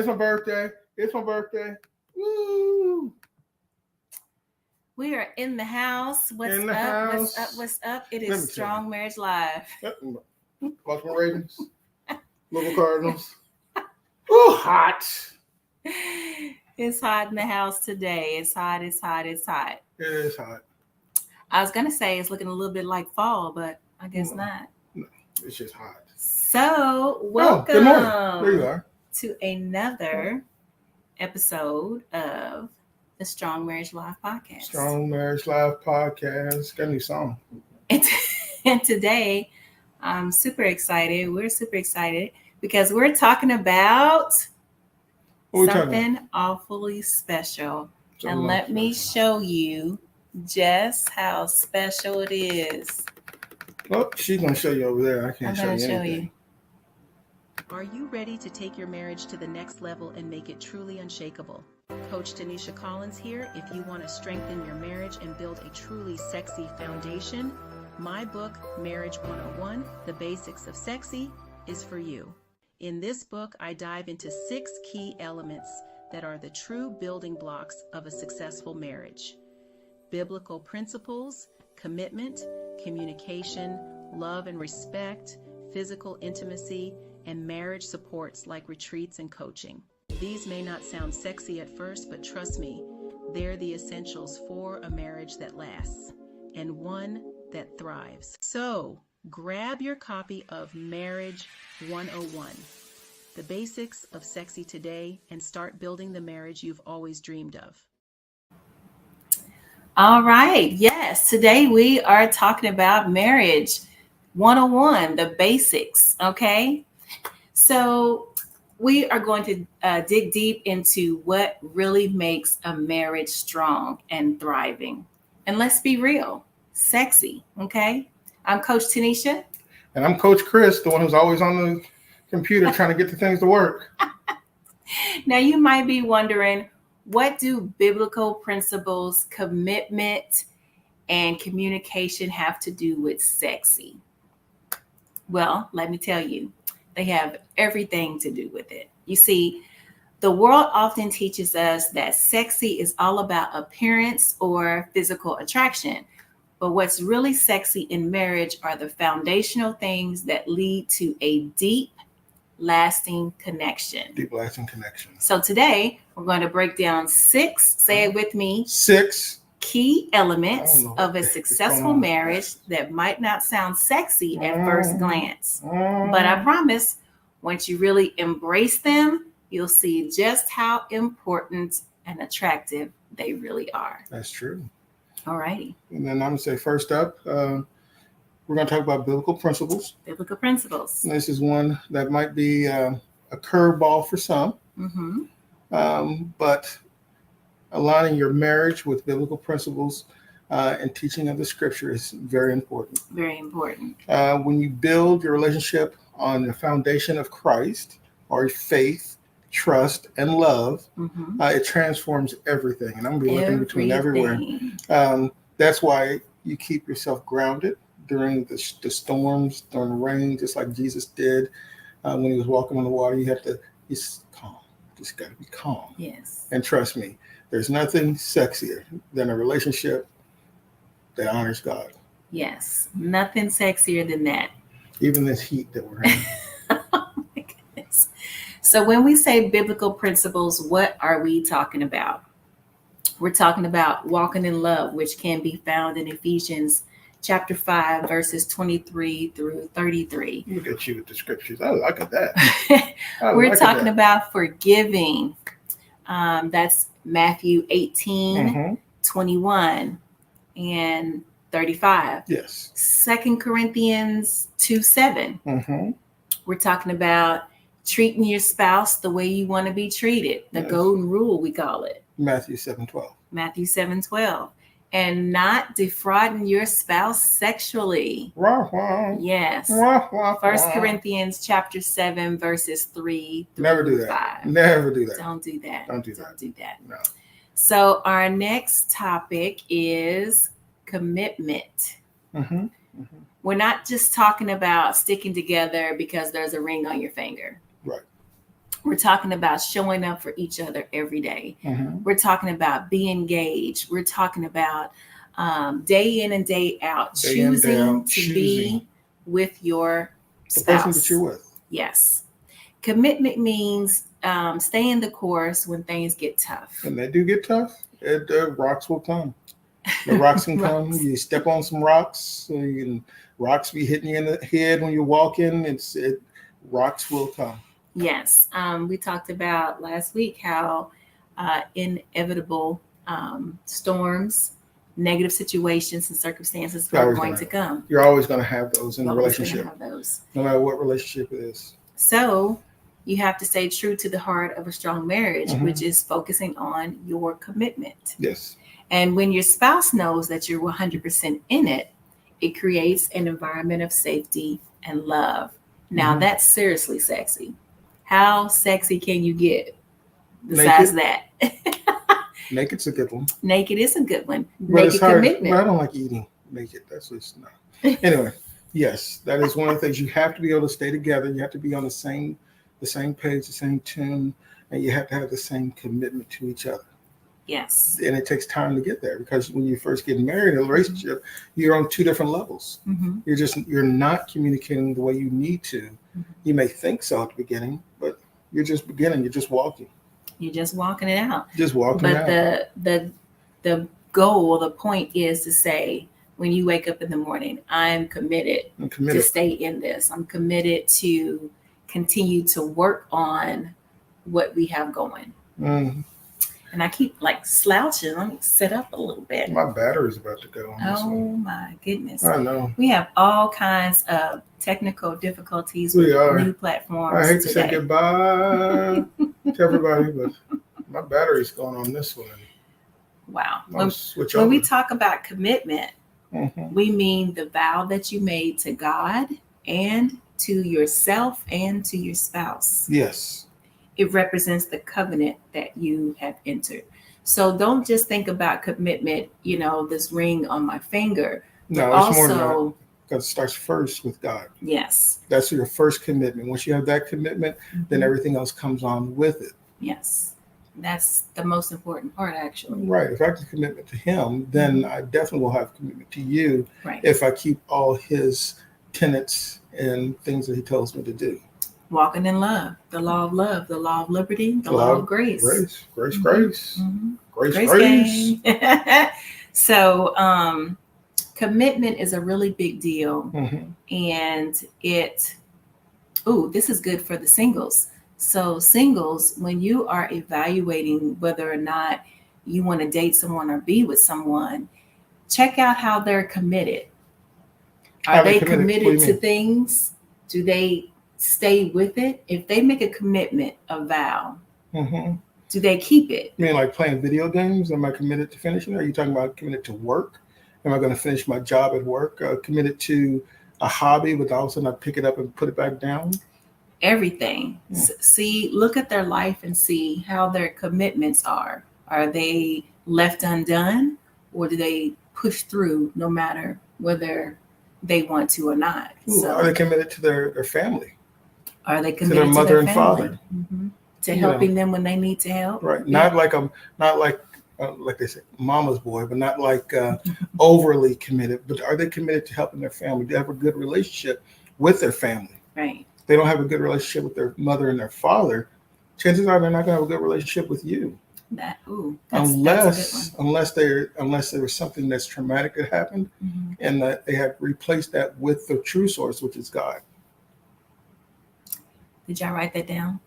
It's my birthday. It's my birthday. Woo! We are in the house. What's In the up? house. What's up? What's up? It Let me is Strong Marriage Live. Baltimore Ravens. Louisville Cardinals. Ooh, hot. It's hot in the house today. It's hot. It's hot. It's hot. It is hot. I was gonna say it's looking a little bit like fall, but I guess not. No, it's just hot. So welcome good morning. There you are. to another episode of the Strong Marriage Live podcast. Strong Marriage Live podcast. Got a new song. And today, I'm super excited. We're super excited because we're talking about something awfully special. And let me show you just how special it is. Oh, she's going to show you over there. I can't show you anything. Are you ready to take your marriage to the next level and make it truly unshakable? Coach Tanisha Collins here. If you want to strengthen your marriage and build a truly sexy foundation, my book, Marriage 101, The Basics of Sexy, is for you. In this book, I dive into 6 key elements that are the true building blocks of a successful marriage. Biblical principles, commitment, communication, love and respect, physical intimacy, and marriage supports like retreats and coaching. These may not sound sexy at first, but trust me, they're the essentials for a marriage that lasts and one that thrives. So, grab your copy of Marriage 101, The Basics of Sexy today, and start building the marriage you've always dreamed of. All right. Yes. Today we are talking about Marriage 101, the basics. Okay. So we are going to dig deep into what really makes a marriage strong and thriving. And let's be real, sexy. Okay. I'm Coach Tanisha. And I'm Coach Chris, the one who's always on the computer trying to get the things to work. Now you might be wondering, what do biblical principles, commitment, and communication have to do with sexy? Well, let me tell you, they have everything to do with it. You see, the world often teaches us that sexy is all about appearance or physical attraction. But what's really sexy in marriage are the foundational things that lead to a deep, lasting connection. Deep, lasting connection. So today, we're going to break down 6, say it with me, 6 key elements of a successful marriage that might not sound sexy at first glance. But I promise, once you really embrace them, you'll see just how important and attractive they really are. That's true. All righty. And then I'm going to say first up, we're going to talk about biblical principles. Biblical principles. And this is one that might be a curveball for some. But aligning your marriage with biblical principles and teaching of the scripture is very important. Very important. When you build your relationship on the foundation of Christ, or faith, trust, and love, it transforms everything. And I'm going to be looking between everywhere. That's why you keep yourself grounded during the storms, during the rain, just like Jesus did when he was walking on the water. You have to be calm. Just got to be calm. Yes. And trust me, there's nothing sexier than a relationship that honors God. Yes. Nothing sexier than that. Even this heat that we're in. Oh my goodness. So when we say biblical principles, what are we talking about? We're talking about walking in love, which can be found in Ephesians chapter 5, verses 23 through 33. Look at you with the scriptures. I like that. We're talking about forgiving. That's Matthew 18, 21 and 35. Yes. 2 Corinthians 2:7. We're talking about treating your spouse the way you want to be treated. The golden rule, we call it. Matthew 7:12. Matthew 7:12. And not defrauding your spouse sexually. Yes. 1 Corinthians chapter 7, verses 3 through 5. Never do that. Never do that. Don't do that. Don't do that. Don't do that. No. So our next topic is commitment. We're not just talking about sticking together because there's a ring on your finger. Right. We're talking about showing up for each other every day. Mm-hmm. We're talking about being engaged. We're talking about day in and day out, choosing to be with your the spouse. person that you're with. Yes. Commitment means staying the course when things get tough. And they do get tough. Rocks will come. The rocks can come. You step on some rocks. Rocks be hitting you in the head when you're walking. Rocks will come. Yes. We talked about last week how inevitable storms, negative situations and circumstances are going to come. You're always going to have those in a relationship. Have those. No matter what relationship it is. So you have to stay true to the heart of a strong marriage, Mm-hmm. which is focusing on your commitment. Yes. And when your spouse knows that you're 100% in it, it creates an environment of safety and love. Now, Mm-hmm. that's seriously sexy. How sexy can you get besides that? Naked's a good one. Naked is a good one. But Naked commitment. But I don't like eating naked. That's just not. Anyway, yes, that is one of the things. You have to be able to stay together. You have to be on the same page, the same tune, and you have to have the same commitment to each other. Yes. And it takes time to get there, because when you first get married in a relationship, you're on two different levels. Mm-hmm. You're not communicating the way you need to. Mm-hmm. You may think so at the beginning, but you're just beginning. You're just walking. You're just walking it out. Just walking but out. the goal, the point is to say, when you wake up in the morning, I'm committed to stay in this. I'm committed to continue to work on what we have going. Mm-hmm. And I keep slouching. Let me sit up a little bit. My battery's about to go on this one. Oh my goodness. I know. We have all kinds of technical difficulties We with are. new platforms. I hate to today. say goodbye to everybody, but my battery's going on this one. Wow. When we talk about commitment, mm-hmm. we mean the vow that you made to God and to yourself and to your spouse. Yes. It represents the covenant that you have entered. So don't just think about commitment, this ring on my finger. No, it's more than that, because it starts first with God. Yes. That's your first commitment. Once you have that commitment, Mm-hmm. then everything else comes on with it. Yes. That's the most important part, actually. Right. If I have a commitment to him, then I definitely will have commitment to you. Right. If I keep all his tenets and things that he tells me to do. Walking in love, the law of liberty, the law of grace. Grace. Mm-hmm. Grace. So commitment is a really big deal. Mm-hmm. And this is good for the singles. So singles, when you are evaluating whether or not you want to date someone or be with someone, check out how they're committed. Are they committed to things? Do they stay with it? If they make a commitment, a vow, mm-hmm. do they keep it? You mean like playing video games? Am I committed to finishing it? Are you talking about committed to work? Am I going to finish my job at work? Committed to a hobby, but all of a sudden I pick it up and put it back down? Everything. See, look at their life and see how their commitments are. Are they left undone, or do they push through no matter whether they want to or not? So, are they committed to their family? Are they committed to their mother and father? Mm-hmm. To helping them when they need to help? Right. Yeah. Not like they say, mama's boy, but not like overly committed. But are they committed to helping their family? Do they have a good relationship with their family? Right. If they don't have a good relationship with their mother and their father, chances are they're not going to have a good relationship with you. Unless there was something that's traumatic that happened, mm-hmm. and that they have replaced that with the true source, which is God. Did y'all write that down?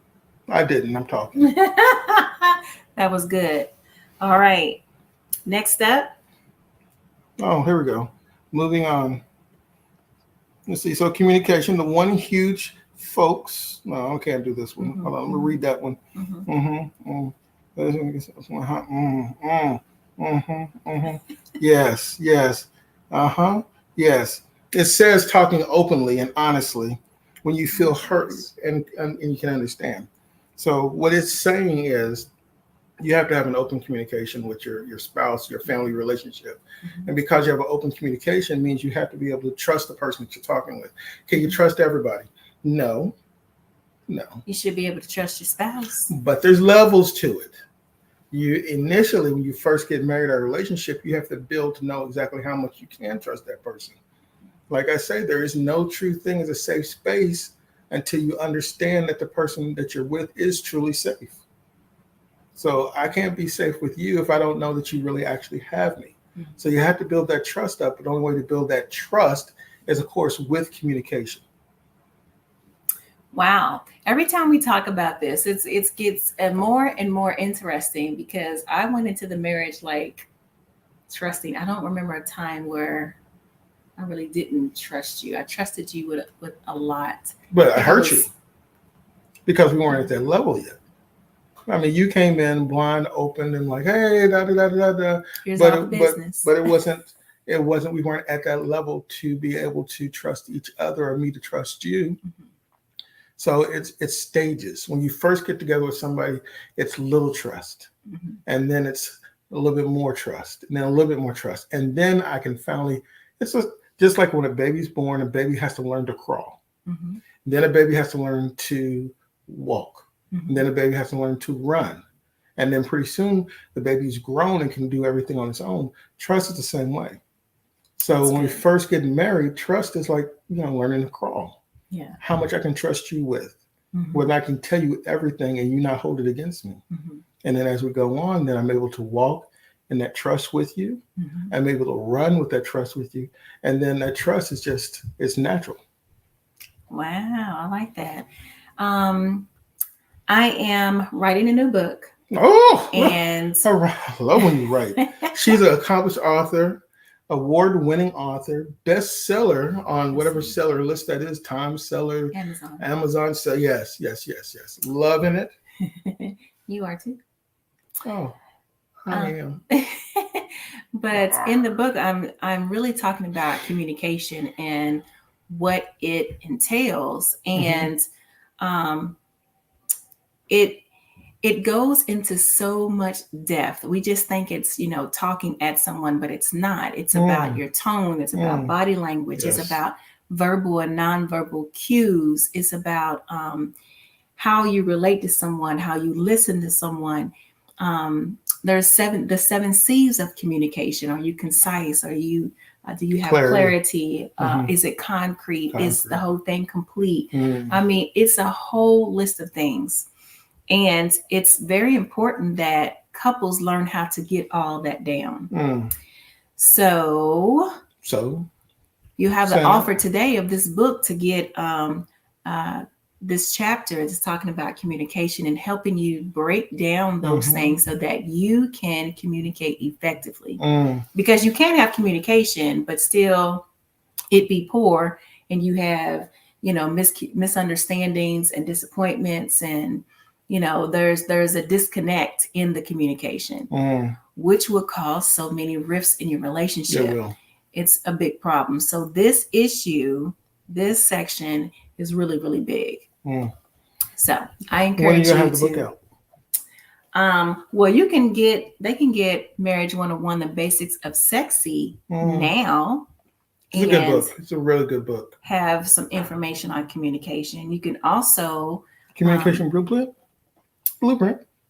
I didn't. I'm talking. That was good. All right. Next up. Oh, here we go. Moving on. Let's see. So communication, the one huge folks. No, I can't do this one. Mm-hmm. Hold on. Let me read that one. Mm-hmm. Mm-hmm. Yes. Yes. Yes. It says talking openly and honestly when you feel hurt and you can understand. So what it's saying is you have to have an open communication with your spouse, your family relationship. Mm-hmm. And because you have an open communication means you have to be able to trust the person that you're talking with. Can you trust everybody? No. No. You should be able to trust your spouse. But there's levels to it. You initially, when you first get married or a relationship, you have to build to know exactly how much you can trust that person. Like I say, there is no true thing as a safe space until you understand that the person that you're with is truly safe. So I can't be safe with you if I don't know that you really actually have me. Mm-hmm. So you have to build that trust up. But the only way to build that trust is, of course, with communication. Wow. Every time we talk about this, it gets more and more interesting, because I went into the marriage like trusting. I don't remember a time where I really didn't trust you. I trusted you with a lot. But I hurt you because we weren't at that level yet. I mean, you came in blind, open, and like, hey, da da da da da. Here's all the business. But it wasn't. We weren't at that level to be able to trust each other or me to trust you. Mm-hmm. So it's stages. When you first get together with somebody, it's little trust, mm-hmm. and then it's a little bit more trust, and then a little bit more trust, and then I can finally. It's just like when a baby's born, a baby has to learn to crawl. Mm-hmm. Then a baby has to learn to walk. Mm-hmm. And then a baby has to learn to run. And then pretty soon the baby's grown and can do everything on its own. Trust is the same way. So when we first get married, trust is like, learning to crawl. Yeah. How much I can trust you with. Mm-hmm. When I can tell you everything and you not hold it against me. Mm-hmm. And then as we go on, then I'm able to walk in that trust with you. Mm-hmm. I'm able to run with that trust with you. And then that trust is it's natural. Wow. I like that. I am writing a new book. Oh, and I love when you write. She's an accomplished author, award-winning author, bestseller on whatever seller list that is, Time Seller, Amazon. So yes. Loving it. You are too. Oh, I am. But in the book, I'm really talking about communication and what it entails, and it goes into so much depth. We just think it's, talking at someone, but it's not. It's about your tone. It's about body language. Yes. It's about verbal and nonverbal cues. It's about how you relate to someone, how you listen to someone. There's the 7 C's of communication. Are you concise? Are you do you have clarity? Is it concrete? Is the whole thing complete? I mean, it's a whole list of things. And it's very important that couples learn how to get all that down. So you have the offer today of this book to get this chapter is talking about communication and helping you break down those things so that you can communicate effectively. Because you can have communication, but still it be poor, and you have, misunderstandings and disappointments, and there's a disconnect in the communication, which will cause so many rifts in your relationship. It's a big problem. So this section is really, really big. So I encourage you to have the book out. Well, they can get Marriage 101, the Basics of Sexy now. It's a good book. It's a really good book. Have some information on communication. You can also Communication Blueprint.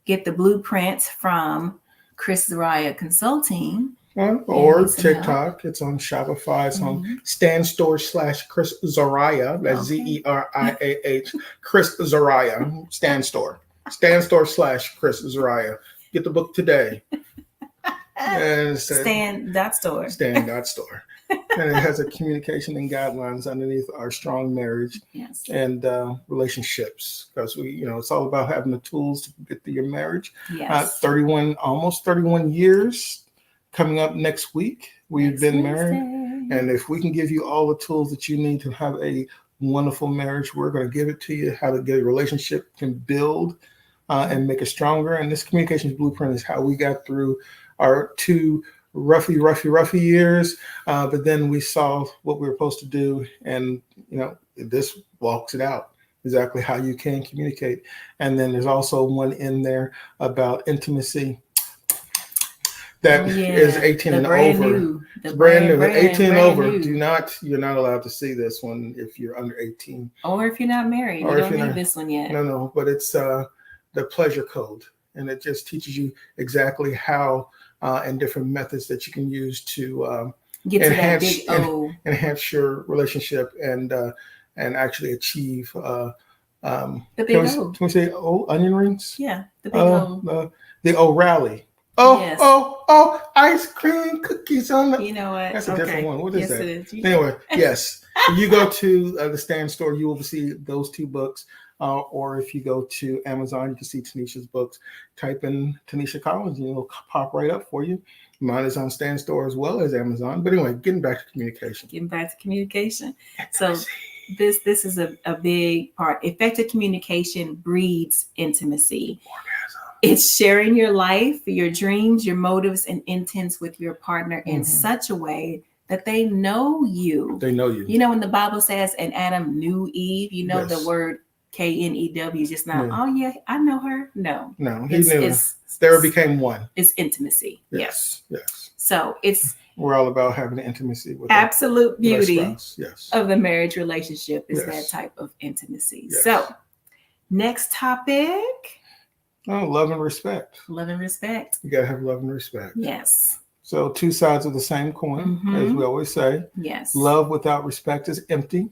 Get the blueprint from Chris Zariah Consulting. Or TikTok. It's on Shopify. It's on StanStore/Chris Zariah. That's ZERIAH. Chris Zariah. StanStore. StanStore/Chris Zariah. Get the book today. Stan.store. Stan.store. And it has a communication and guidelines underneath our strong marriage and relationships, because it's all about having the tools to get through your marriage. Yes. Almost 31 years coming up next week. We've been married, and if we can give you all the tools that you need to have a wonderful marriage, we're going to give it to you. How to get a relationship can build and make it stronger. And this communications blueprint is how we got through our 2 roughy years, but then we saw what we were supposed to do, and this walks it out exactly how you can communicate. And then there's also one in there about intimacy. that is 18 and over. The brand new. 18 and over. New. You're not allowed to see this one if you're under 18. Or if you're not married. Or you don't need this one yet. No, but it's the pleasure code. And it just teaches you exactly how and different methods that you can use to get to that big O. Enhance your relationship and actually achieve the big O. Can we say onion rings? Yeah, the big O. The O'Reilly. Oh, ice cream cookies on the. You know what? That's a different one. What is that? It is. Anyway, yes. If you go to the Stand store, you will see those two books. Or if you go to Amazon, you can see Tanisha's books. Type in Tanisha Collins, and it'll pop right up for you. Mine is on Stand store as well as Amazon. But anyway, getting back to communication. So this is a big part. Effective communication breeds intimacy. It's sharing your life, your dreams, your motives, and intents with your partner in such a way that they know you. They know you. You know, when the Bible says, and Adam knew Eve, you know, the word KNEW, just not, oh yeah, I know her. No, he knew. There became one. It's intimacy. Yes. So we're all about having intimacy with absolute beauty of the marriage relationship is that type of intimacy. So next topic. Oh, love and respect. Love and respect. You gotta have love and respect. Yes. So two sides of the same coin, as we always say. Yes. Love without respect is empty,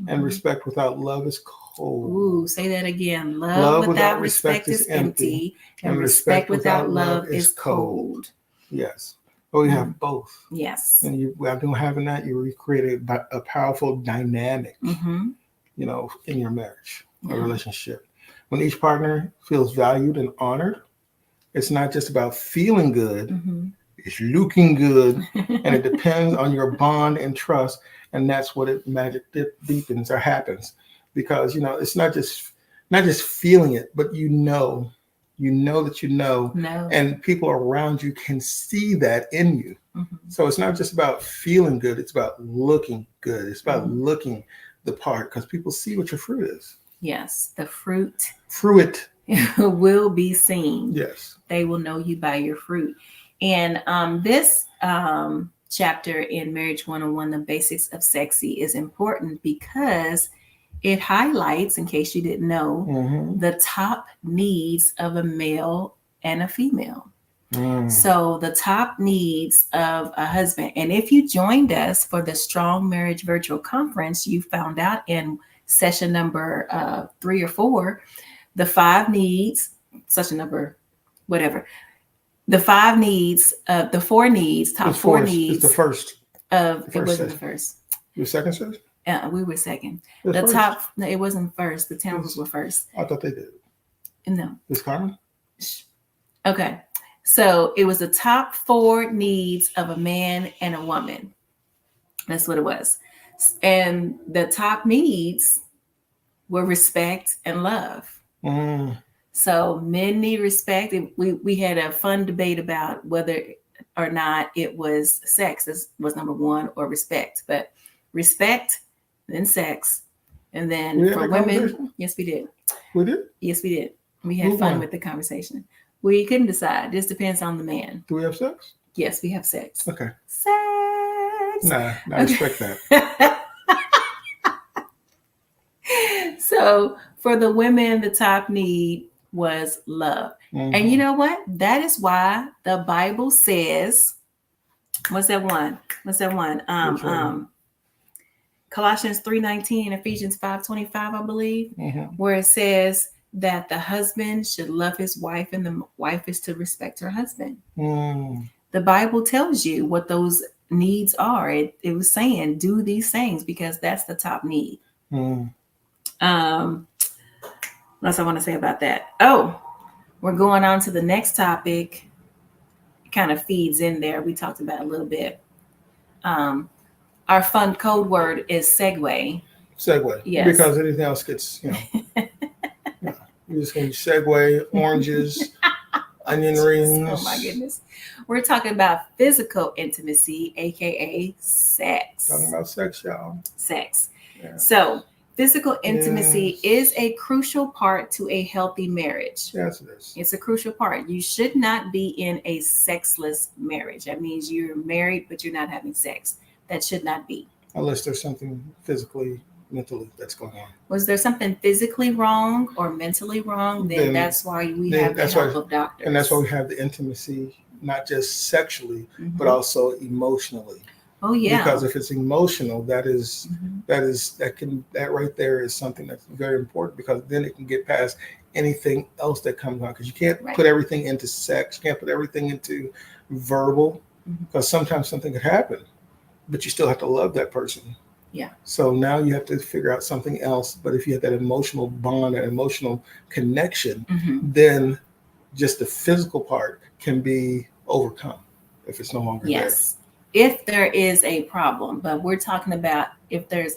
and respect without love is cold. Ooh, say that again. Love without respect is empty, and respect without love is cold. Yes. Well, you have both. Yes. And without having that, you recreate a powerful dynamic, in your marriage or relationship. When each partner feels valued and honored, it's not just about feeling good, it's looking good, and it depends on your bond and trust, and that's what magic deepens or happens. Because it's not just feeling it, but you know that you know, and people around you can see that in you. So it's not just about feeling good, it's about looking good. It's about looking the part, because people see what your fruit is. Yes, the fruit will be seen. Yes. They will know you by your fruit. And this chapter in Marriage 101, the basics of sexy, is important because it highlights, in case you didn't know, the top needs of a male and a female. So the top needs of a husband. And if you joined us for the Strong Marriage Virtual Conference, you found out in session number 3 or 4, the 5 needs, session number, whatever. The 5 needs, the 4 needs, top 4 needs. It's the first. It wasn't the first. Your second session? We were second. No, it wasn't first. The Townsends were first. I thought they did. No. Is Carmen? Okay. So it was the top 4 needs of a man and a woman. That's what it was. And the top needs were respect and love. So men need respect. We had a fun debate about whether or not it was sex. This was number 1, or respect. But respect, then sex, and then for women, yes, we did. We did? Yes, we did. We had fun with the conversation. We couldn't decide. This depends on the man. Do we have sex? Yes, we have sex. Okay. Sex. Nah, I respect that. So for the women, the top need was love. And you know what? That is why the Bible says, what's that one? Colossians 3:19 and Ephesians 5:25, I believe, where it says that the husband should love his wife and the wife is to respect her husband. The Bible tells you what those needs are. It was saying, do these things because that's the top need. What else I want to say about that? Oh, we're going on to the next topic. It kind of feeds in there. We talked about it a little bit. Our fun code word is segue. Segue. Yes. Because anything else gets, you're just going to segue, oranges, onion rings. Oh my goodness. We're talking about physical intimacy, aka sex. Talking about sex, y'all. Sex. Yeah. So Physical intimacy is a crucial part to a healthy marriage. Yes, it is. It's a crucial part. You should not be in a sexless marriage. That means you're married, but you're not having sex. That should not be. Unless there's something physically, mentally that's going on. Was there something physically wrong or mentally wrong? Then that's why we have the help of doctors. And that's why we have the intimacy, not just sexually, but also emotionally. Oh yeah. Because if it's emotional, that right there is something that's very important, because then it can get past anything else that comes on. Because you can't put everything into sex, you can't put everything into verbal, because sometimes something could happen, but you still have to love that person. Yeah. So now you have to figure out something else. But if you have that emotional bond, that emotional connection, then just the physical part can be overcome if it's no longer there. If there is a problem, but we're talking about if there's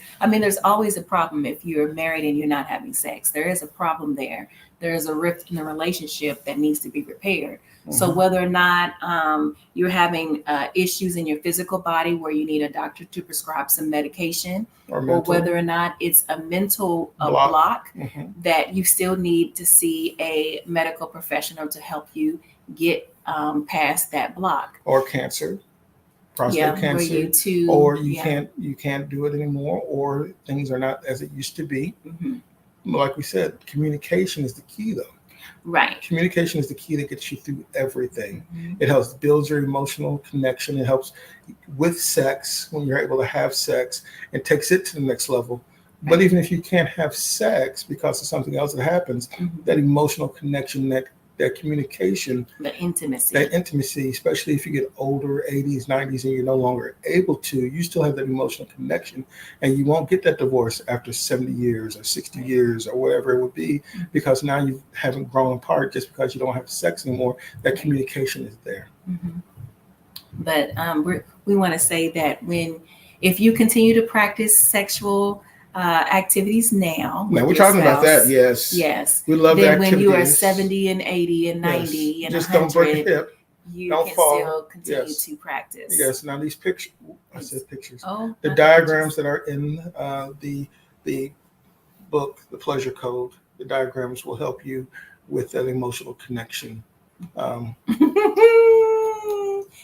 always a problem if you're married and you're not having sex. There is a problem there. There is a rift in the relationship that needs to be repaired. So whether or not you're having issues in your physical body where you need a doctor to prescribe some medication, or whether or not it's a mental block that you still need to see a medical professional to help you get past that block. Or cancer. Prostate cancer, or you can't do it anymore, or things are not as it used to be. Like we said, communication is the key, though. Right. Communication is the key that gets you through everything. It helps build your emotional connection. It helps with sex when you're able to have sex. It takes it to the next level. But even if you can't have sex because of something else that happens, that emotional connection, that communication, that intimacy, especially if you get older, 80s, 90s, and you're no longer able to, you still have that emotional connection, and you won't get that divorce after 70 years or 60 years or whatever it would be, because now you haven't grown apart just because you don't have sex anymore. That communication is there. But we want to say that if you continue to practice sexual activities now we're talking about that. Yes, we love that. When you are 70 and 80 and 90 and just 100, don't break a hip, you don't can fall. Still continue to practice. Yes. Now these pictures, I said pictures. The diagrams that are in the book, The Pleasure Code, the diagrams will help you with that emotional connection. Yes.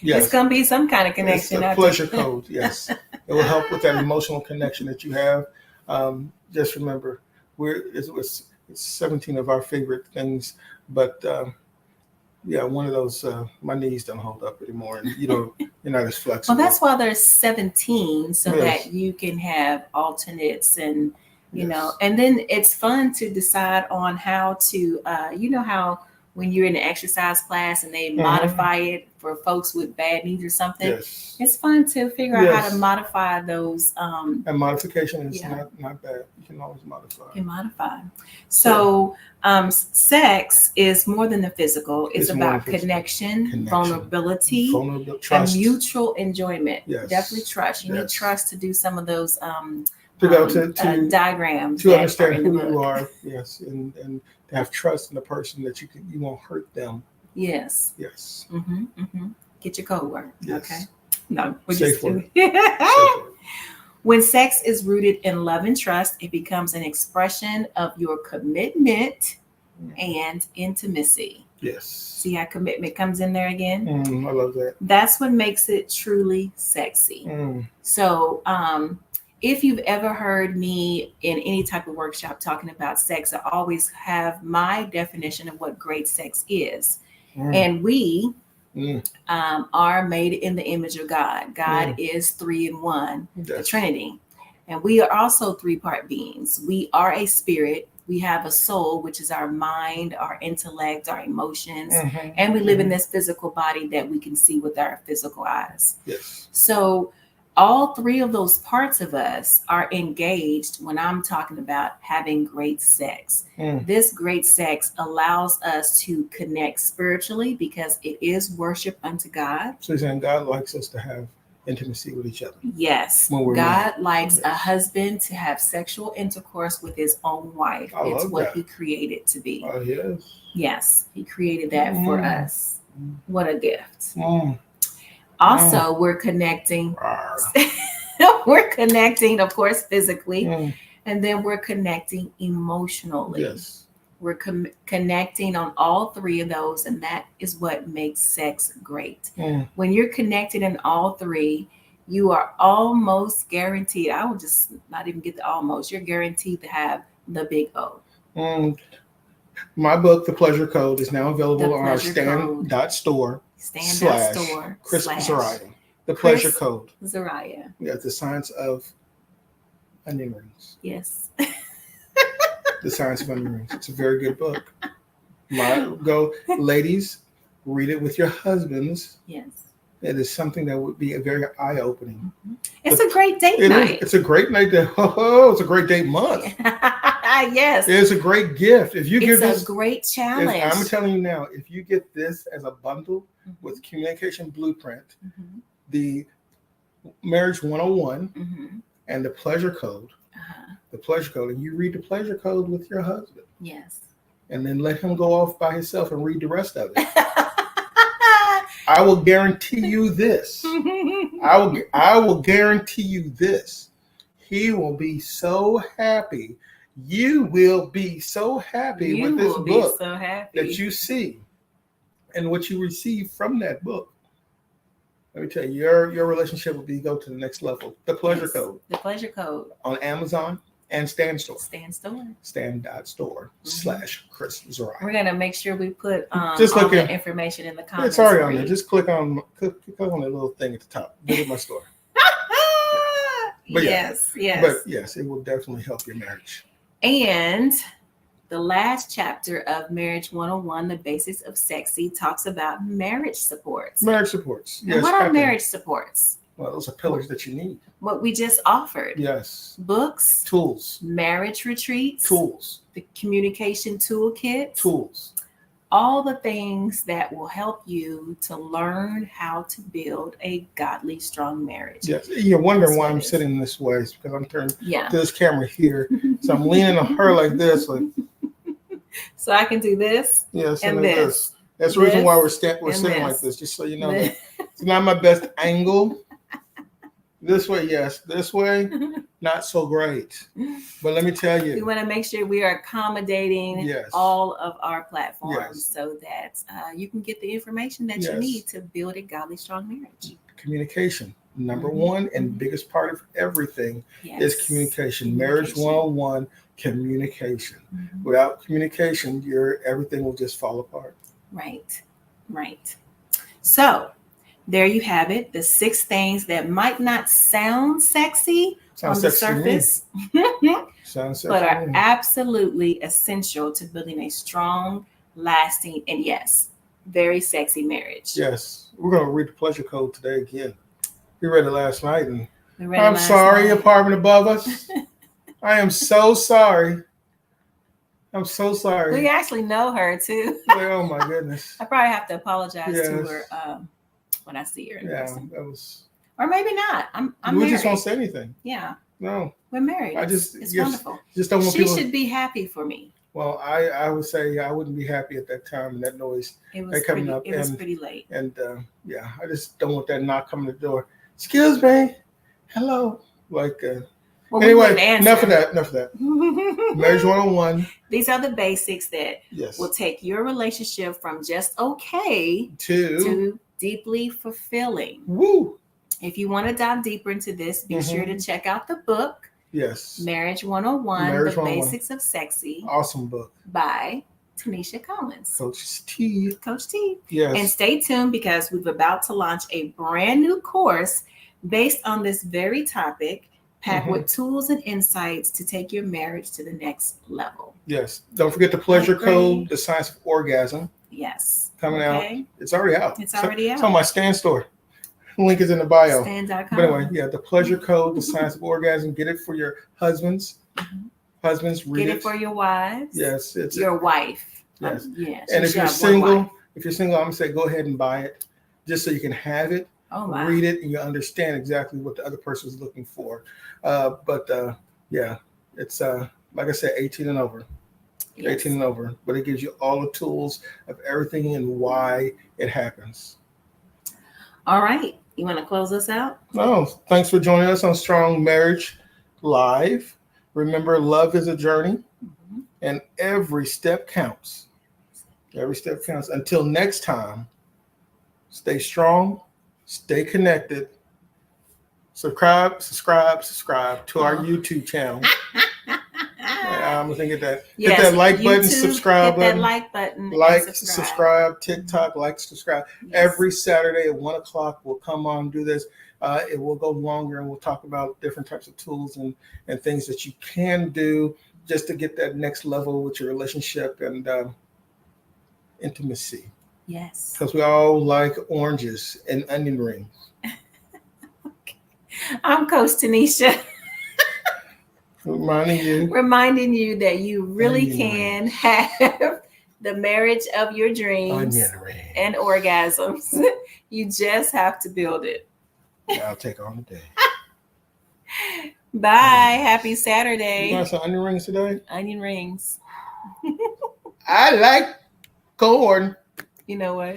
It's gonna be some kind of connection. It's the Pleasure Code. Yes, it will help with that emotional connection that you have. Just remember, it's 17 of our favorite things, but one of those, my knees don't hold up anymore, and you're not as flexible. Well, that's why there's 17, so that you can have alternates, and and then it's fun to decide on how to, how when you're in an exercise class and they modify it for folks with bad knees or something, it's fun to figure out how to modify those. And modification is not bad. You can always modify. You can modify. So sex is more than the physical. It's about connection, vulnerability, trust, and mutual enjoyment. Definitely trust. You need trust to do some of those diagrams. To understand who you are, and to have trust in the person that you won't hurt them. Yes. Get your code word. Okay. No, we're Safe just word. When sex is rooted in love and trust, it becomes an expression of your commitment and intimacy. Yes. See how commitment comes in there again? I love that. That's what makes it truly sexy. So, if you've ever heard me in any type of workshop talking about sex, I always have my definition of what great sex is. And we are made in the image of God. God is 3 in 1, the Trinity. And we are also 3-part beings. We are a spirit. We have a soul, which is our mind, our intellect, our emotions. And we live in this physical body that we can see with our physical eyes. Yes. So all 3 of those parts of us are engaged when I'm talking about having great sex. This great sex allows us to connect spiritually because it is worship unto God. So you're saying God likes us to have intimacy with each other. Yes. God likes a husband to have sexual intercourse with his own wife. It's what he created to be. Oh, yes. Yes. He created that for us. What a gift. Also, we're connecting. We're connecting, of course, physically. And then we're connecting emotionally. Yes. We're connecting on all three of those, and that is what makes sex great. When you're connected in all three, you are almost guaranteed. I will just not even get the almost. You're guaranteed to have the big O. My book, The Pleasure Code, is now available on our stand.store. Stand.store. Chris Zariah. The Pleasure Code. Zariah. Yeah, the science of onion rings. Yes. The Science of Onion Rings. It's a very good book. Ladies, read it with your husbands. Yes. It is something that would be a very eye-opening. It's a great date night. It's a great night. It's a great date month. Yes. It's a great gift. If you give this, it's a great challenge. I'm telling you now, if you get this as a bundle with Communication Blueprint, the Marriage 101, and the Pleasure Code, and you read the Pleasure Code with your husband. Yes. And then let him go off by himself and read the rest of it. I will guarantee you this. I will guarantee you this. He will be so happy. You will be so happy with this book that you see and what you receive from that book. Let me tell you, your relationship will go to the next level. The Pleasure Code. The Pleasure Code. On Amazon and Stand.store. Stand.store /Chris Zariah. We're going to make sure we put just all the information in the comments. It's already on there. Just click on that little thing at the top. Visit my store. Yes. But yes, it will definitely help your marriage. And the last chapter of Marriage 101, The Basics of Sexy, talks about marriage supports. Marriage supports. Yes. What are marriage supports? Well, those are pillars that you need. What we just offered. Yes. Books. Tools. Marriage retreats. Tools. The communication toolkit. Tools. All the things that will help you to learn how to build a godly, strong marriage. Yes. You're wondering why I'm sitting this way. It's because I'm turned to this camera here. So I'm leaning on her like this. So I can do this. Yes. And this. That's the reason why we're sitting like this. Just so you know. It's not my best angle. This way, yes. This way, not so great. But let me tell you. We want to make sure we are accommodating all of our platforms so that you can get the information that you need to build a godly, strong marriage. Communication. Number one and biggest part of everything is communication. Marriage 101, communication. Without communication, everything will just fall apart. Right. So, there you have it. The 6 things that might not sound sexy on the surface, but are absolutely essential to building a strong, lasting, and very sexy marriage. Yes. We're going to read the Pleasure Code today again. We read it last night. And I'm sorry, apartment above us. I am so sorry. I'm so sorry. We actually know her, too. Oh, my goodness. I probably have to apologize to her when I see her in person. That was, or maybe not. I'm we married. Just won't say anything. Yeah. No. We're married. It's wonderful. Just don't want she should be happy for me. Well, I would say I wouldn't be happy at that time and that noise coming up. It was pretty late. And I just don't want that knock coming at the door. Excuse me. Hello. Anyway, enough of that. Marriage 101. These are the basics that will take your relationship from just okay to deeply fulfilling. Woo! If you want to dive deeper into this, be sure to check out the book. Yes. Marriage 101, The Basics of Sexy. Awesome book. By Tanisha Collins. Coach T. Yes. And stay tuned because we're about to launch a brand new course based on this very topic, packed with tools and insights to take your marriage to the next level. Yes. Don't forget the Pleasure Code, The Science of Orgasm. Yes. Coming out. It's already out. It's already out. It's on my Stand store. Link is in the bio. Stand.com. But anyway, the Pleasure Code, The Science of Orgasm. Get it for your husbands. Husbands, read it. Get it for your wives. Yes. It's your wife. Yes. And if you're single, I'm going to say go ahead and buy it just so you can have it. Oh, wow. Read it and you understand exactly what the other person is looking for. It's like I said, 18 and over. 18 and over. But it gives you all the tools of everything and why it happens. All right. You want to close us out? No. Thanks for joining us on Strong Marriage Live. Remember, love is a journey, Mhm. and every step counts. Every step counts. Until next time, stay strong, stay connected. Subscribe to our YouTube channel. I'm gonna get that. Yes, hit that like button, YouTube, subscribe hit button. that like button, Like, and subscribe, TikTok, like, subscribe. Yes. Every Saturday at 1:00, we'll come on and do this. It will go longer, and we'll talk about different types of tools and things that you can do just to get that next level with your relationship and intimacy. Yes. Because we all like oranges and onion rings. I'm Coach Tanisha, Reminding you that you really Onion can rings. have the marriage of your dreams onion rings. and orgasms. You just have to build it. I'll take on the day. Bye. Onions. Happy You Saturday. want some onion rings today? Onion rings. I like corn. You know what?